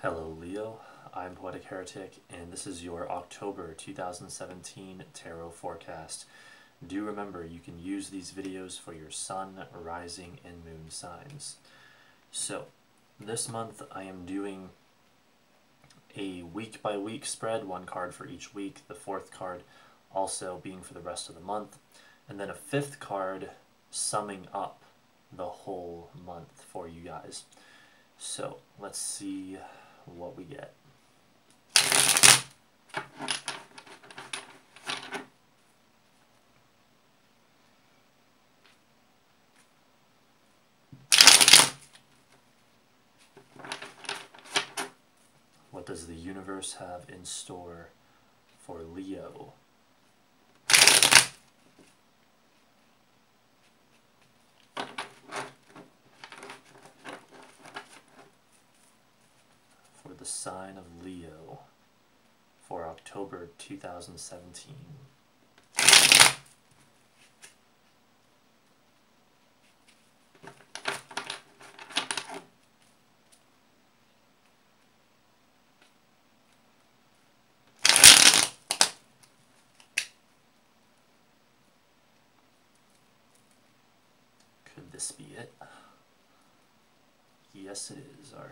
Hello Leo, I'm Poetic Heretic, and this is your October 2017 Tarot Forecast. Do remember you can use these videos for your sun, rising, and moon signs. So, this month I am doing a week-by-week spread, one card for each week, the fourth card also being for the rest of the month, and then a fifth card summing up the whole month for you guys. So, let's see what we get. What does the universe have in store for Leo? For the sign of Leo for October 2017. Could this be it? Yes, it is. All right.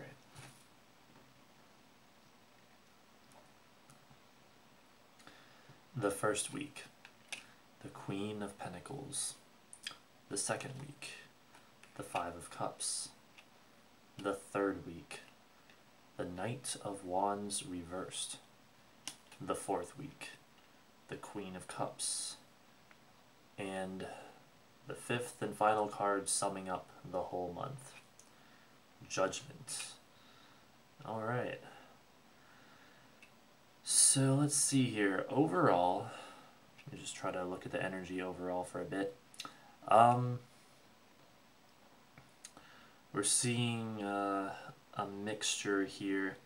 The first week, the Queen of Pentacles. The second week, the Five of Cups. The third week, the Knight of Wands reversed. The fourth week, the Queen of Cups. And the fifth and final card summing up the whole month, Judgment. All right. So let's see here. Overall, let me just try to look at the energy overall for a bit. We're seeing a mixture here.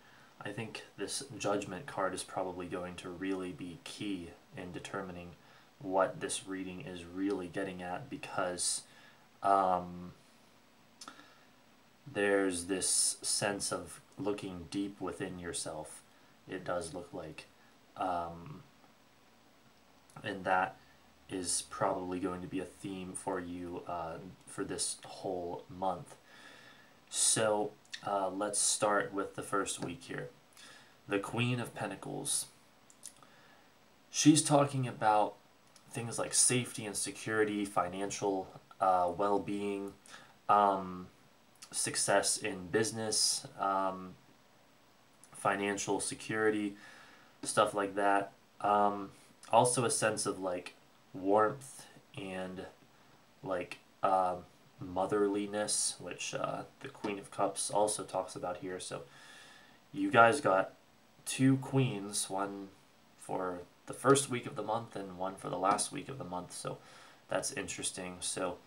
I think this Judgment card is probably going to really be key in determining what this reading is really getting at, because there's this sense of looking deep within yourself. It does look like, and that is probably going to be a theme for you for this whole month. So let's start with the first week here. The Queen of Pentacles. She's talking about things like safety and security, financial well-being, success in business, financial security, stuff like that. Also a sense of like warmth and like motherliness, which the Queen of Cups also talks about here. So you guys got two queens, one for the first week of the month and one for the last week of the month, so that's interesting. So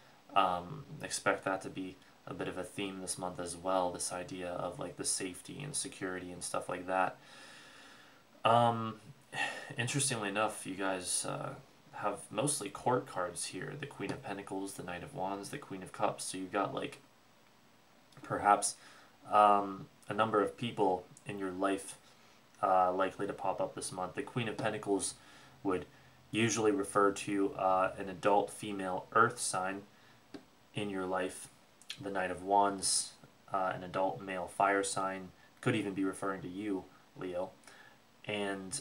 expect that to be a bit of a theme this month as well, this idea of like the safety and security and stuff like that. Interestingly enough, you guys have mostly court cards here. The Queen of Pentacles, the Knight of Wands, the Queen of Cups. So you've got like perhaps a number of people in your life likely to pop up this month. The Queen of Pentacles would usually refer to an adult female earth sign in your life. The Knight of Wands, an adult male fire sign, could even be referring to you, Leo. And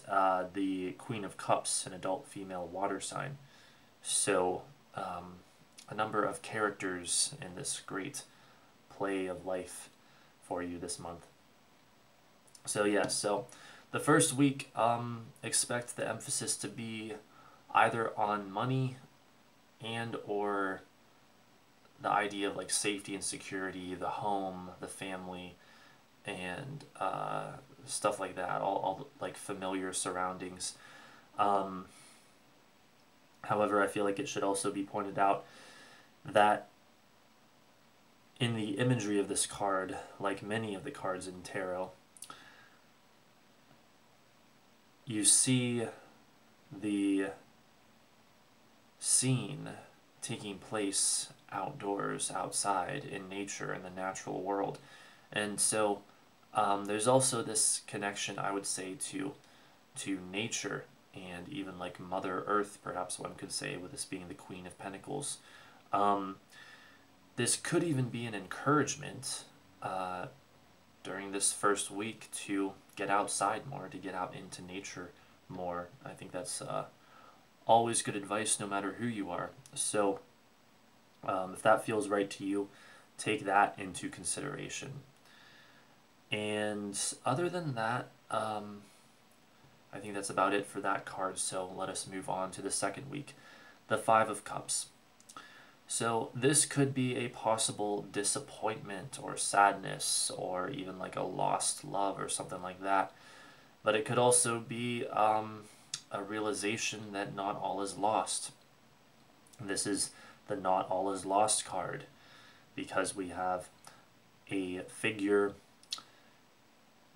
the Queen of Cups, an adult female water sign. So a number of characters in this great play of life for you this month. So yeah, so the first week, expect the emphasis to be either on money and or the idea of like safety and security, the home, the family, and stuff like that, all like familiar surroundings. However, I feel like it should also be pointed out that in the imagery of this card, like many of the cards in tarot, you see the scene taking place outdoors, outside, in nature, in the natural world. And so There's also this connection, I would say, to nature and even like Mother Earth, perhaps one could say, with this being the Queen of Pentacles. Um, this could even be an encouragement uh, during this first week to get outside more, to get out into nature more. I think that's always good advice, no matter who you are. So, if that feels right to you, take that into consideration. And other than that, I think that's about it for that card. So let us move on to the second week, the Five of Cups. So this could be a possible disappointment or sadness or even like a lost love or something like that. But it could also be a realization that not all is lost. This is the not all is lost card because we have a figure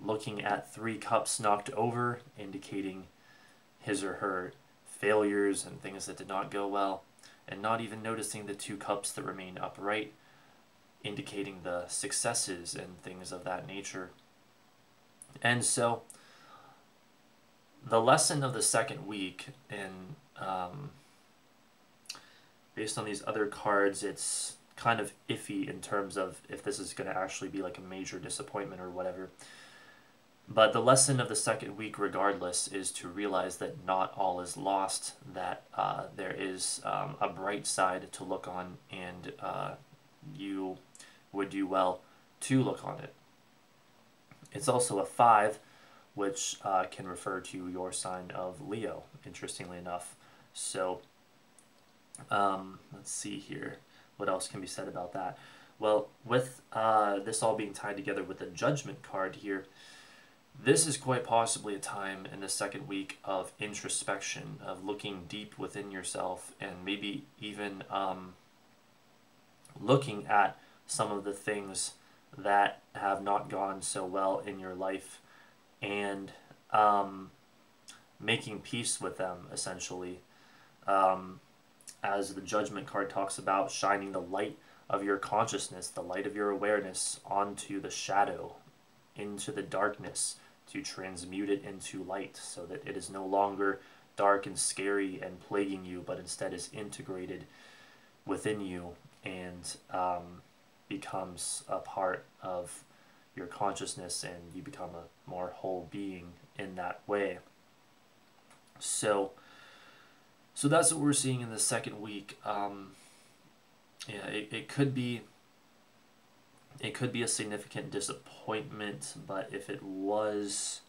looking at three cups knocked over, indicating his or her failures and things that did not go well, and not even noticing the two cups that remain upright, indicating the successes and things of that nature. And so, the lesson of the second week, and based on these other cards, it's kind of iffy in terms of if this is going to actually be like a major disappointment or whatever. But the lesson of the second week, regardless, is to realize that not all is lost, that there is a bright side to look on, and you would do well to look on it. It's also a 5, which can refer to your sign of Leo, interestingly enough. So, let's see here. What else can be said about that? Well, with this all being tied together with the Judgment card here, this is quite possibly a time in the second week of introspection, of looking deep within yourself, and maybe even looking at some of the things that have not gone so well in your life and making peace with them, essentially. As the Judgment card talks about, shining the light of your consciousness, the light of your awareness, onto the shadow, into the darkness, to transmute it into light so that it is no longer dark and scary and plaguing you, but instead is integrated within you and becomes a part of your consciousness, and you become a more whole being in that way. So that's what we're seeing in the second week. Yeah, it could be a significant disappointment, but if it was,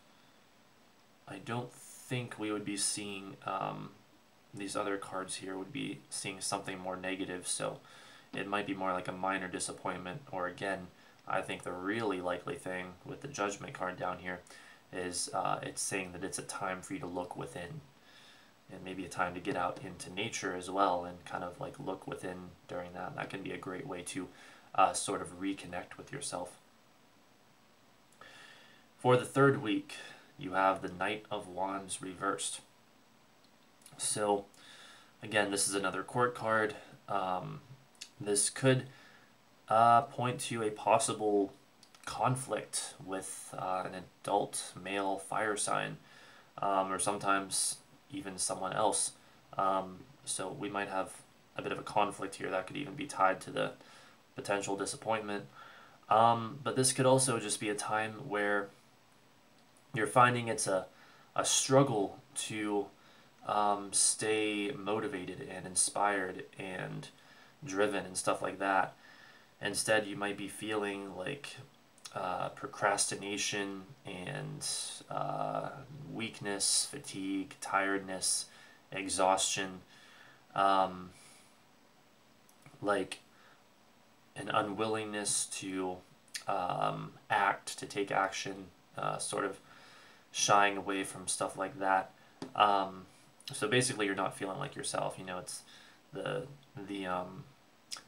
I don't think we would be seeing these other cards here would be seeing something more negative, so it might be more like a minor disappointment. Or again, I think the really likely thing with the Judgment card down here is it's saying that it's a time for you to look within, and maybe a time to get out into nature as well and kind of like look within during that. That can be a great way to sort of reconnect with yourself. For the third week, you have the Knight of Wands reversed. So, again, this is another court card. This could point to a possible conflict with an adult male fire sign, or sometimes even someone else. So we might have a bit of a conflict here that could even be tied to the potential disappointment. But this could also just be a time where you're finding it's a struggle to stay motivated and inspired and driven and stuff like that. Instead, you might be feeling like procrastination and weakness, fatigue, tiredness, exhaustion, like an unwillingness to act, to take action, sort of shying away from stuff like that. So basically, you're not feeling like yourself. You know, it's the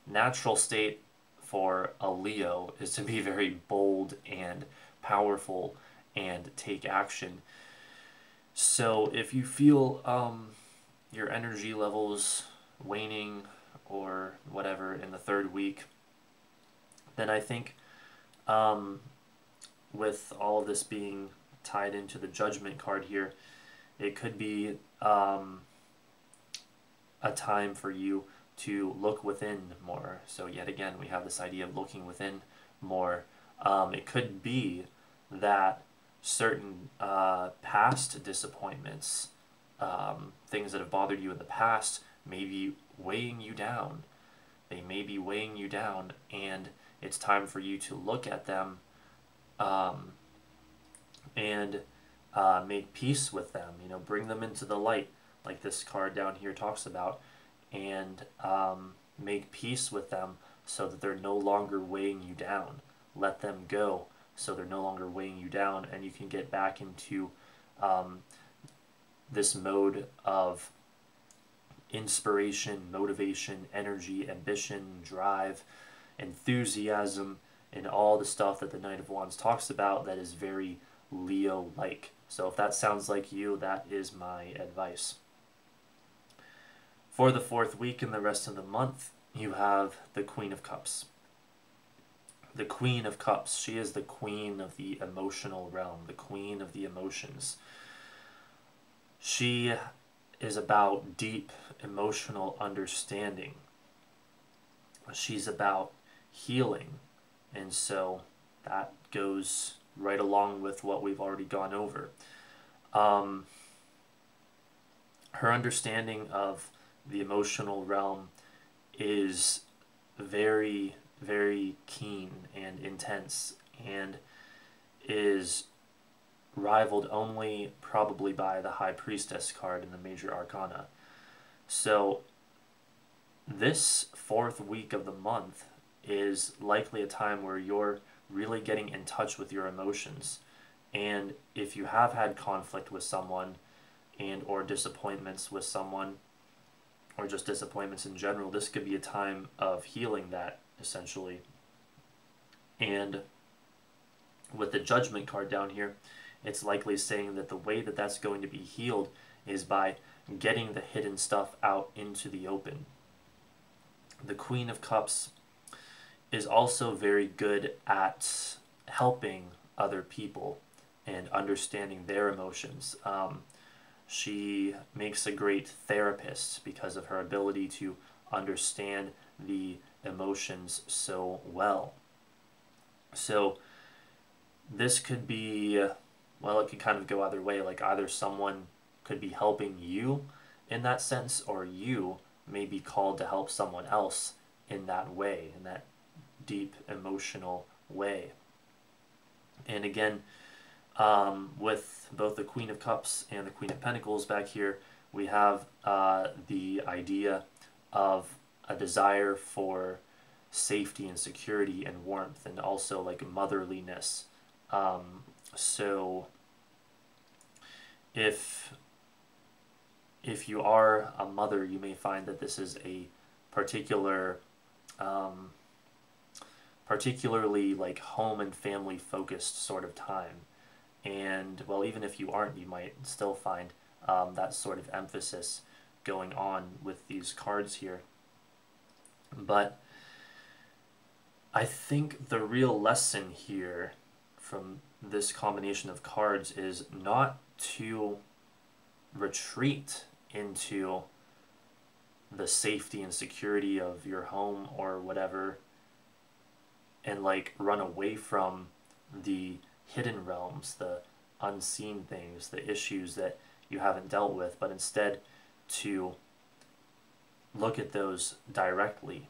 natural state for a Leo is to be very bold and powerful and take action. So if you feel your energy levels waning or whatever in the third week, then I think with all of this being tied into the Judgment card here, it could be a time for you to look within more. So yet again, we have this idea of looking within more. It could be that certain past disappointments, things that have bothered you in the past, may be weighing you down. They may be weighing you down, and it's time for you to look at them and make peace with them. You know, bring them into the light, like this card down here talks about, and make peace with them so that they're no longer weighing you down. Let them go so they're no longer weighing you down, and you can get back into this mode of inspiration, motivation, energy, ambition, drive, enthusiasm, and all the stuff that the Knight of Wands talks about that is very Leo-like. So if that sounds like you, that is my advice. For the 4th week and the rest of the month, you have the Queen of Cups. The Queen of Cups, she is the queen of the emotional realm, the queen of the emotions. She is about deep emotional understanding. She's about healing, and so that goes right along with what we've already gone over. Her understanding of the emotional realm is very, very keen and intense, and is rivaled only probably by the High Priestess card in the Major Arcana. So this 4th week of the month is likely a time where you're really getting in touch with your emotions. And if you have had conflict with someone and or disappointments with someone, or just disappointments in general, this could be a time of healing that, essentially. And with the Judgment card down here, it's likely saying that the way that that's going to be healed is by getting the hidden stuff out into the open. The Queen of Cups is also very good at helping other people and understanding their emotions. She makes a great therapist because of her ability to understand the emotions so well. So this could be, well, it could kind of go either way. Like either someone could be helping you in that sense, or you may be called to help someone else in that way, in that deep emotional way. And again, with both the Queen of Cups and the Queen of Pentacles back here, we have the idea of a desire for safety and security and warmth, and also like motherliness. So if you are a mother, you may find that this is a particularly like home and family focused sort of time. And well, even if you aren't, you might still find that sort of emphasis going on with these cards here. But I think the real lesson here from this combination of cards is not to retreat into the safety and security of your home or whatever, and like run away from the hidden realms, the unseen things, the issues that you haven't dealt with, but instead to look at those directly.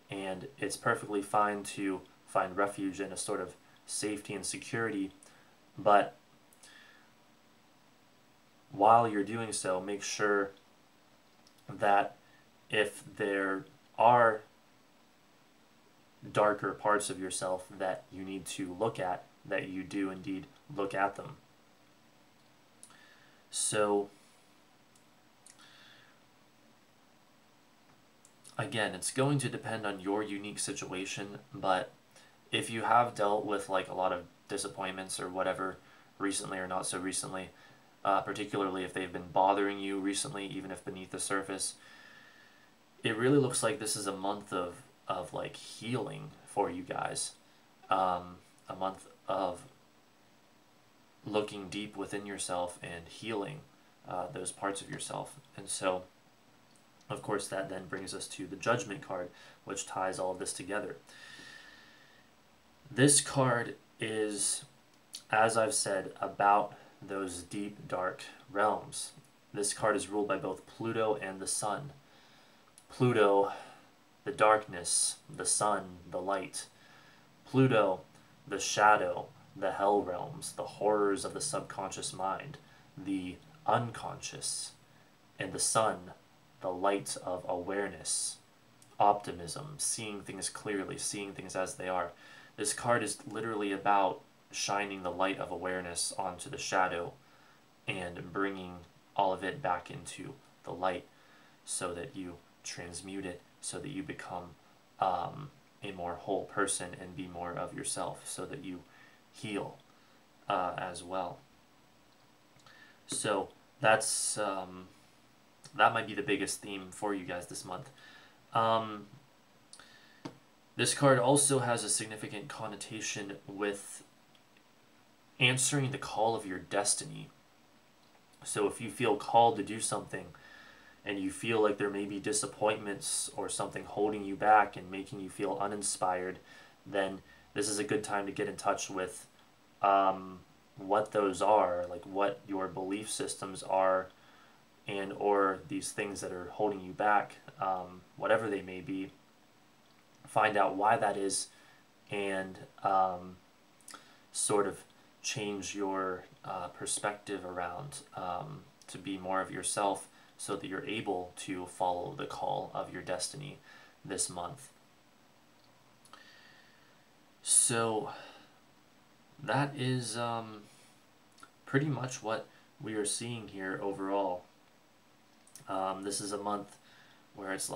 And it's perfectly fine to find refuge in a sort of safety and security, but while you're doing so, make sure that if there are darker parts of yourself that you need to look at, that you do indeed look at them. So again, it's going to depend on your unique situation, but if you have dealt with like a lot of disappointments or whatever recently or not so recently, particularly if they've been bothering you recently, even if beneath the surface, it really looks like this is a month of like healing for you guys. A month of looking deep within yourself and healing those parts of yourself. And so, of course, that then brings us to the Judgment card, which ties all of this together. This card is, as I've said, about those deep, dark realms. This card is ruled by both Pluto and the Sun. Pluto, the darkness, the sun, the light. Pluto, the shadow, the hell realms, the horrors of the subconscious mind, the unconscious. And the sun, the light of awareness, optimism, seeing things clearly, seeing things as they are. This card is literally about shining the light of awareness onto the shadow and bringing all of it back into the light so that you transmute it, so that you become a more whole person and be more of yourself, so that you heal as well. So that's that might be the biggest theme for you guys this month. This card also has a significant connotation with answering the call of your destiny. So if you feel called to do something and you feel like there may be disappointments or something holding you back and making you feel uninspired, then this is a good time to get in touch with what those are, like what your belief systems are, and or these things that are holding you back, whatever they may be. Find out why that is, and sort of change your perspective around to be more of yourself, so that you're able to follow the call of your destiny this month. So that is pretty much what we are seeing here overall. This is a month where it's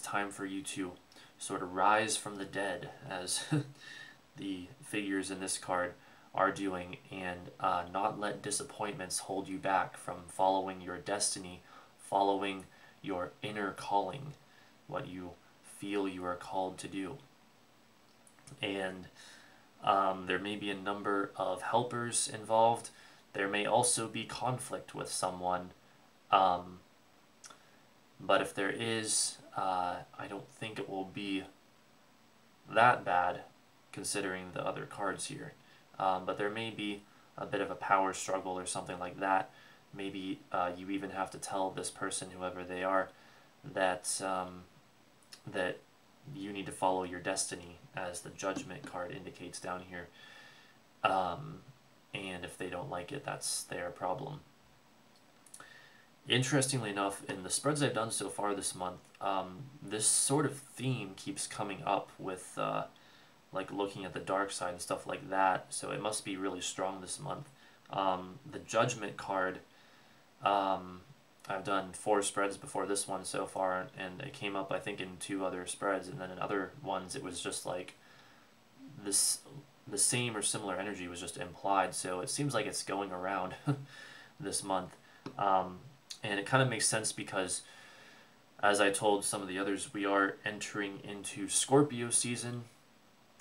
time for you to sort of rise from the dead, as the figures in this card are doing, and not let disappointments hold you back from following your destiny, following your inner calling, what you feel you are called to do. And there may be a number of helpers involved. There may also be conflict with someone. But if there is, I don't think it will be that bad, considering the other cards here. But there may be a bit of a power struggle or something like that. Maybe you even have to tell this person, whoever they are, that that you need to follow your destiny, as the Judgment card indicates down here. And if they don't like it, that's their problem. Interestingly enough, in the spreads I've done so far this month, this sort of theme keeps coming up with like looking at the dark side and stuff like that, so it must be really strong this month. The Judgment card, I've done 4 spreads before this one so far, and it came up I think in 2 other spreads, and then in other ones it was just like this, the same or similar energy was just implied, so it seems like it's going around this month. And it kind of makes sense because, as I told some of the others, we are entering into Scorpio season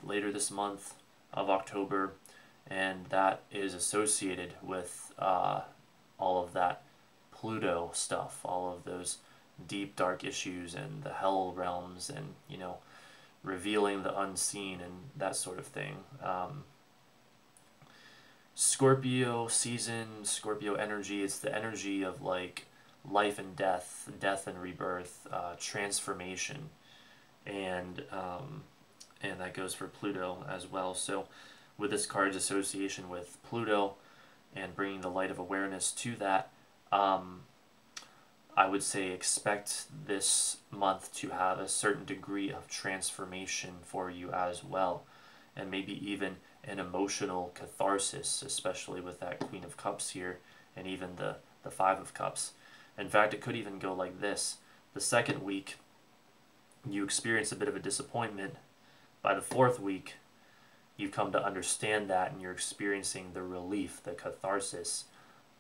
later this month of October, and that is associated with all of that Pluto stuff, all of those deep dark issues and the hell realms, and revealing the unseen and that sort of thing. Scorpio season, Scorpio energy, it's the energy of like life and death, death and rebirth, transformation, and that goes for Pluto as well. So with this card's association with Pluto and bringing the light of awareness to that, I would say expect this month to have a certain degree of transformation for you as well, and maybe even an emotional catharsis, especially with that Queen of Cups here, and even the Five of Cups. In fact, it could even go like this. The second week, you experience a bit of a disappointment. By the 4th week, you've come to understand that, and you're experiencing the relief, the catharsis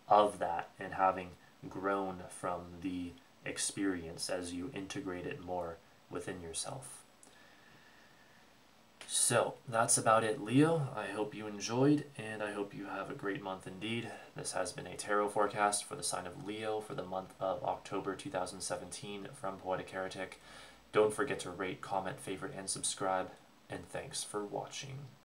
of that, and having grown from the experience as you integrate it more within yourself. So that's about it, Leo. I hope you enjoyed, and I hope you have a great month indeed. This has been a tarot forecast for the sign of Leo for the month of October 2017 from Poetic Heretic. Don't forget to rate, comment, favorite, and subscribe, and thanks for watching.